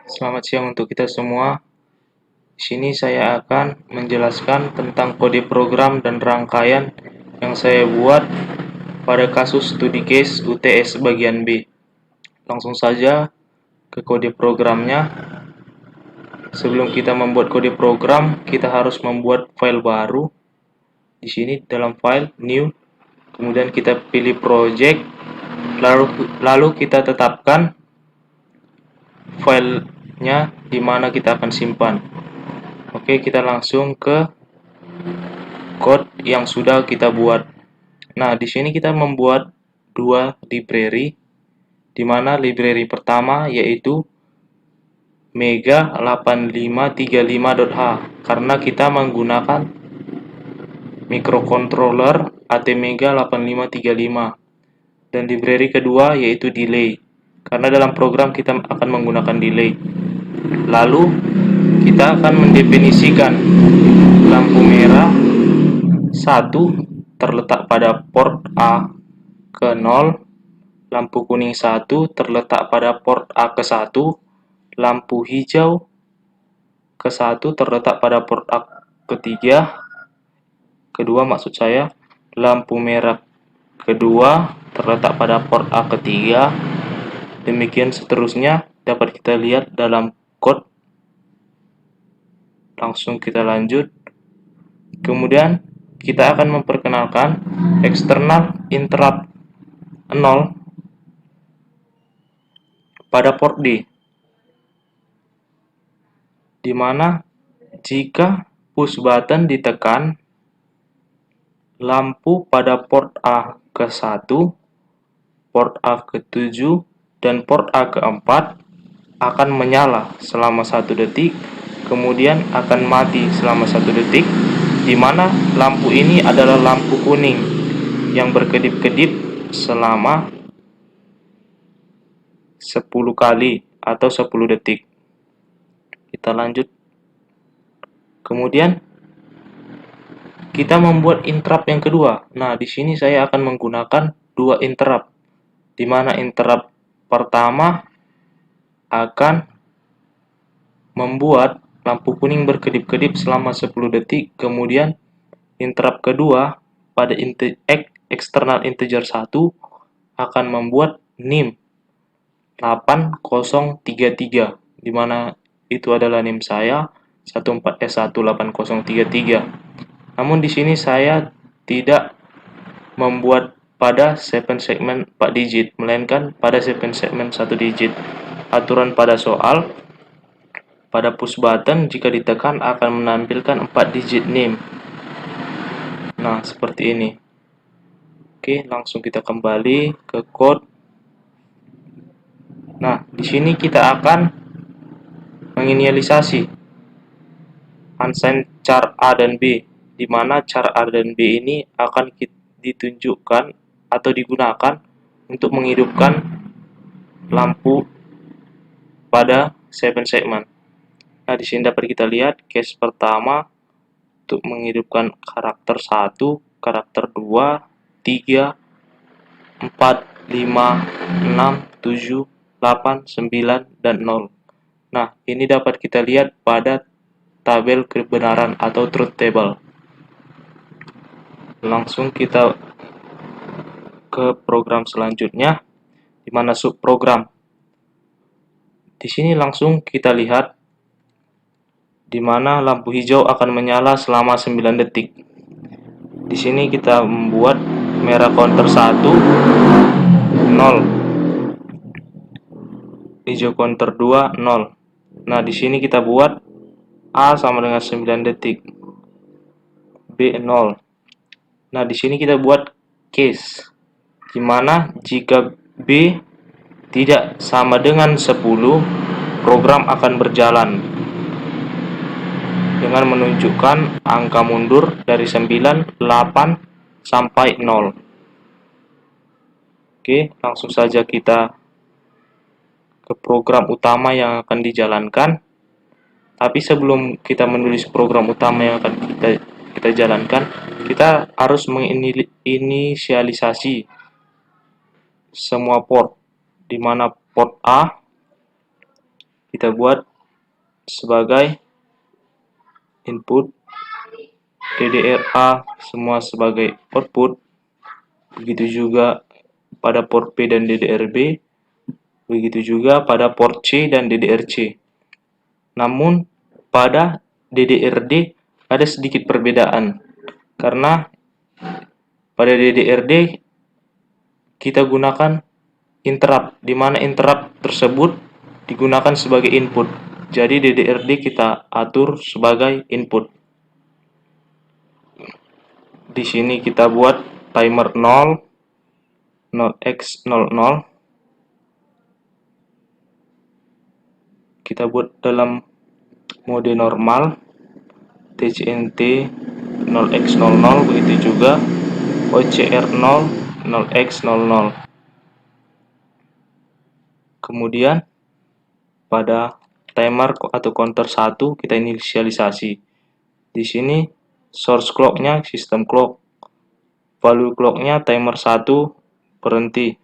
Selamat siang untuk kita semua. Di sini saya akan menjelaskan tentang kode program dan rangkaian yang saya buat pada kasus studi case UTS bagian B. Langsung saja ke kode programnya. Sebelum kita membuat kode program, kita harus membuat file baru. Di sini dalam file new, kemudian kita pilih project, lalu kita tetapkan filenya di mana kita akan simpan. Oke, kita langsung ke code yang sudah kita buat. Nah, di sini kita membuat dua library, di mana library pertama yaitu mega8535.h karena kita menggunakan microcontroller ATmega 8535, dan library kedua yaitu delay karena dalam program kita akan menggunakan delay. Lalu kita akan mendefinisikan lampu merah 1 terletak pada port A ke 0, lampu kuning 1 terletak pada port A ke 1, lampu hijau ke 1 terletak pada port A kedua maksud saya, lampu merah kedua terletak pada port A ketiga, demikian seterusnya dapat kita lihat dalam code. Langsung kita lanjut. Kemudian kita akan memperkenalkan external interrupt 0 pada port D, di mana jika push button ditekan, lampu pada port A ke 1, port A ke 7, dan port A ke 4 akan menyala selama 1 detik, kemudian akan mati selama 1 detik, di mana lampu ini adalah lampu kuning yang berkedip-kedip selama 10 kali atau 10 detik. Kita lanjut. Kemudian kita membuat interrupt yang kedua. Nah, di sini saya akan menggunakan dua interrupt, di mana interrupt pertama akan membuat lampu kuning berkedip-kedip selama 10 detik, kemudian interrupt kedua pada external integer 1 akan membuat NIM 8033, di mana itu adalah NIM saya 14S18033. Namun di sini saya tidak membuat pada 7 segmen 4 digit, melainkan pada 7 segmen 1 digit. Aturan pada soal, pada push button jika ditekan akan menampilkan 4 digit NIM. Nah, seperti ini. Oke, langsung kita kembali ke code. Nah, di sini kita akan menginisialisasi unsigned char A dan B, di mana char A dan B ini akan ditunjukkan atau digunakan untuk menghidupkan lampu pada 7 segmen. Nah, di sini dapat kita lihat case pertama untuk menghidupkan karakter 1, karakter 2, 3, 4, 5, 6, 7, 8, 9, dan 0. Nah, ini dapat kita lihat pada tabel kebenaran atau truth table. Langsung kita ke program selanjutnya, di mana subprogram. Di sini langsung kita lihat di mana lampu hijau akan menyala selama 9 detik. Di sini kita membuat merah counter 1, 0. Hijau counter 2, 0. Nah, di sini kita buat A sama dengan 9 detik. B 0. Nah, di sini kita buat case, di mana jika B tidak sama dengan 10, program akan berjalan dengan menunjukkan angka mundur dari 9, 8, sampai 0. Oke, langsung saja kita ke program utama yang akan dijalankan. Tapi sebelum kita menulis program utama yang akan kita jalankan, kita harus menginisialisasi semua port, di mana port A kita buat sebagai input, DDR-A semua sebagai output, begitu juga pada port P dan DDR-B, begitu juga pada port C dan DDR-C. Namun pada DDR-D ada sedikit perbedaan, karena pada DDR-D kita gunakan interrupt, di mana interrupt tersebut digunakan sebagai input. Jadi DDR-D kita atur sebagai input. Di sini kita buat timer 0, 0x00. Kita buat dalam mode normal, TCNT 0x00, begitu juga OCR0 0x00. Kemudian pada timer atau counter 1 kita inisialisasi. Di sini source clock-nya system clock, value clock-nya timer 1 berhenti,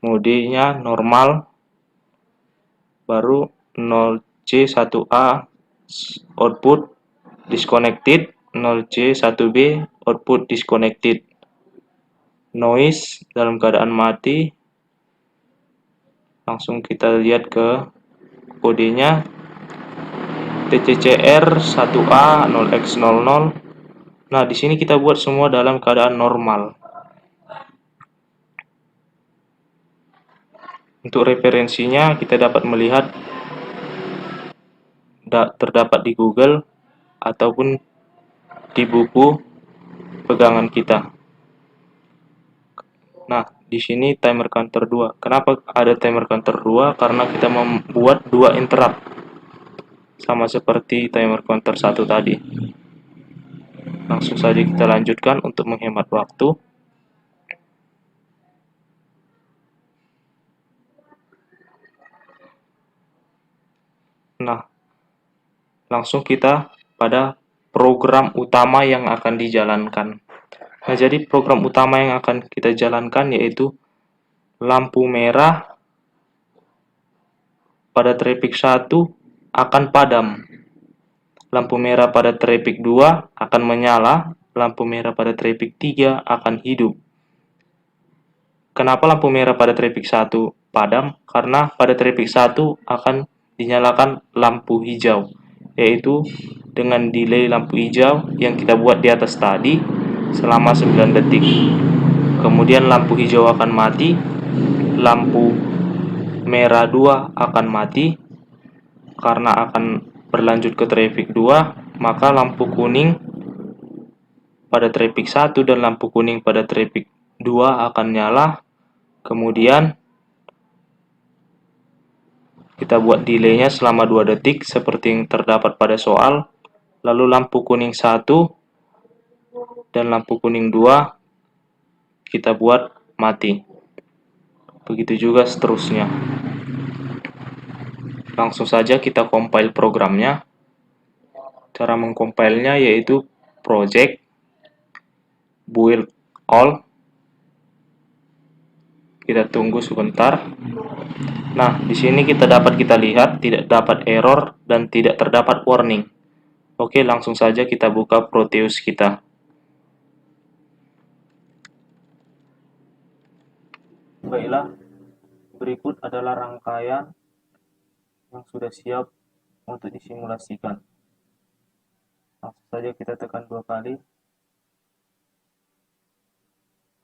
modenya normal, baru 0C1A output disconnected, 0C1B output disconnected. Noise dalam keadaan mati. Langsung kita lihat ke kodenya, TCCR 1A 0x00. Nah, di sini kita buat semua dalam keadaan normal. Untuk referensinya kita dapat melihat terdapat di Google ataupun di buku pegangan kita. Nah, di sini timer counter 2. Kenapa ada timer counter 2? Karena kita membuat 2 interrupt. Sama seperti timer counter 1 tadi. Langsung saja kita lanjutkan untuk menghemat waktu. Nah, langsung kita pada program utama yang akan dijalankan. Nah, jadi program utama yang akan kita jalankan yaitu lampu merah pada traffic 1 akan padam. Lampu merah pada traffic 2 akan menyala, lampu merah pada traffic 3 akan hidup. Kenapa lampu merah pada traffic 1 padam? Karena pada traffic 1 akan dinyalakan lampu hijau, yaitu dengan delay lampu hijau yang kita buat di atas tadi selama 9 detik. Kemudian lampu hijau akan mati, lampu merah 2 akan mati karena akan berlanjut ke traffic 2, maka lampu kuning pada traffic 1 dan lampu kuning pada traffic 2 akan nyala. Kemudian kita buat delaynya selama 2 detik seperti yang terdapat pada soal. Lalu lampu kuning 1 dan lampu kuning 2 kita buat mati. Begitu juga seterusnya. Langsung saja kita compile programnya. Cara mengcompilenya yaitu project build all. Kita tunggu sebentar. Nah, di sini kita lihat tidak dapat error dan tidak terdapat warning. Oke, langsung saja kita buka Proteus kita. Baiklah, berikut adalah rangkaian yang sudah siap untuk disimulasikan. Langsung saja kita tekan 2 kali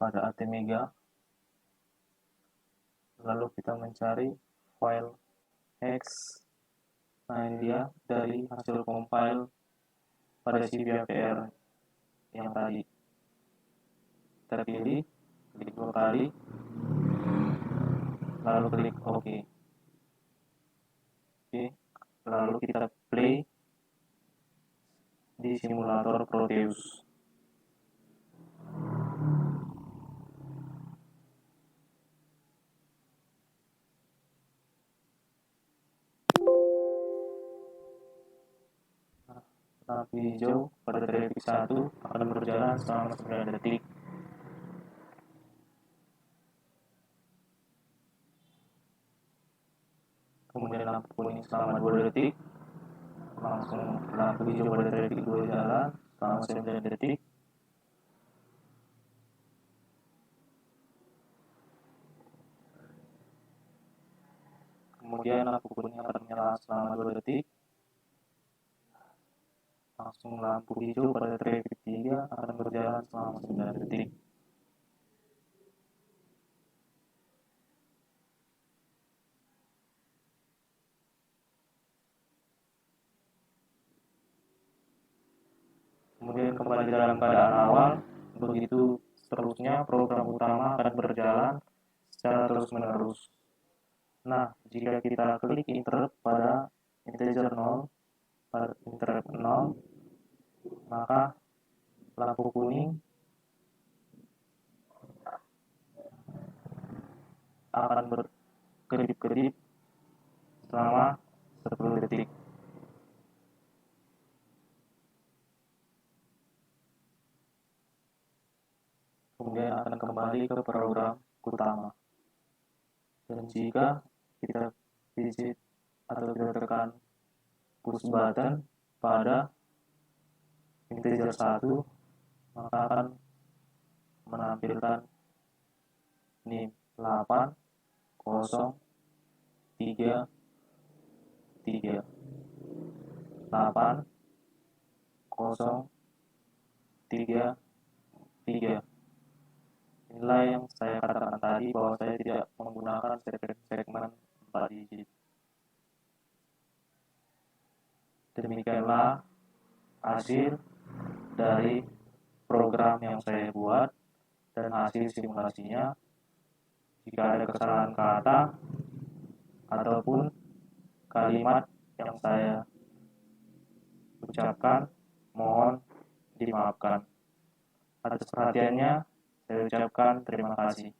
pada ATmega. Lalu kita mencari file X. Nah, ini dia dari hasil compile pada CVPR yang tadi. Kita pilih, klik 2 kali, lalu klik OK. Oke, lalu kita play di simulator Proteus. Lampu hijau pada traffic 1 akan berjalan selama 9 detik. kemudian lampu kuning selama 2 detik, langsung lampu hijau pada detik 2 jalan selama 9 detik, kemudian lampu kuning akan menyala selama 2 detik, langsung lampu hijau pada detik 3 akan berjalan selama 9 detik. Kemudian kembali dalam keadaan awal, begitu seterusnya program utama akan berjalan secara terus-menerus. Nah, jika kita klik interrupt pada integer 0, pada interrupt 0, maka lampu kuning akan berkedip-kedip selama 10 detik. Kemudian akan kembali ke program utama. Dan jika kita visit atau kita tekan push button pada integer 1, maka akan menampilkan ini 8 0 3 3 8 0 3 3. Inilah yang saya katakan tadi bahwa saya tidak menggunakan segmen 4 digit. Demikianlah hasil dari program yang saya buat dan hasil simulasinya. Jika ada kesalahan kata ataupun kalimat yang saya ucapkan, mohon dimaafkan. Atas perhatiannya, saya ucapkan terima kasih.